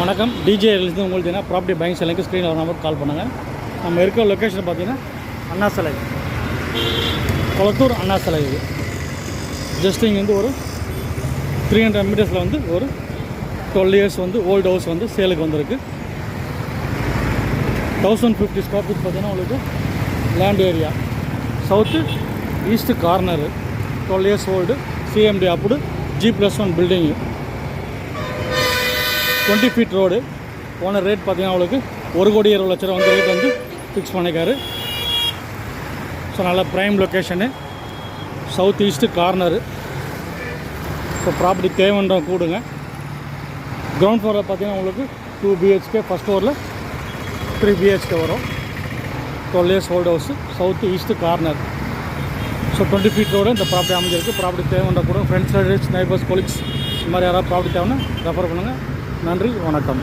வணக்கம் டிஜேலேருந்து உங்களுக்கு என்ன ப்ராப்பர்ட்டி பையிங் செல்லிங்க்கு ஸ்க்ரீனில் ஒரு நம்பருக்கு கால் பண்ணுங்கள். நம்ம இருக்கிற லொக்கேஷன் பார்த்தீங்கன்னா அண்ணா சிலை, கொளத்தூர் அண்ணா சிலை. இது ஜஸ்ட் இங்கே வந்து ஒரு 300 மீட்டர்ஸில் வந்து ஒரு 12 இயர்ஸ் வந்து ஓல்டு ஹவுஸ் வந்து சேலுக்கு வந்திருக்கு. 1050 ஸ்கொயர் ஃபீட் பார்த்தீங்கன்னா உங்களுக்கு land area, south east corner, 12 years old, CMD அப்டு, G+1 பில்டிங்கு, 20 ஃபீட் ரோடு. போன ரேட் பார்த்தீங்கன்னா உங்களுக்கு 1,20,00,000 வந்து ரேட் வந்து ஃபிக்ஸ் பண்ணிக்காரு. ஸோ நல்ல prime location, south east corner. So property தேவைன்றவங்க கூடுங்க. கிரவுண்ட் ஃப்ளோரில் பார்த்தீங்கன்னா உங்களுக்கு 2 BHK, ஃபஸ்ட் ஃப்ளோரில் 3 BHK வரும். 12 years old house, south east corner. So 20 feet road இந்த ப்ராப்பர்ட்டி அமைஞ்சிருக்கு. ப்ராப்பர்ட்டி தேவைன்ற கூட ஃப்ரெண்ட்ஸ், ரிலேட்டிவ்ஸ், நைபர்ஸ், கொலீக்ஸ் இந்த மாதிரி யாராவது ப்ராப்பர்ட்டி தேவைன்னா ரெஃபர் பண்ணுங்கள். நன்றி, வணக்கம்.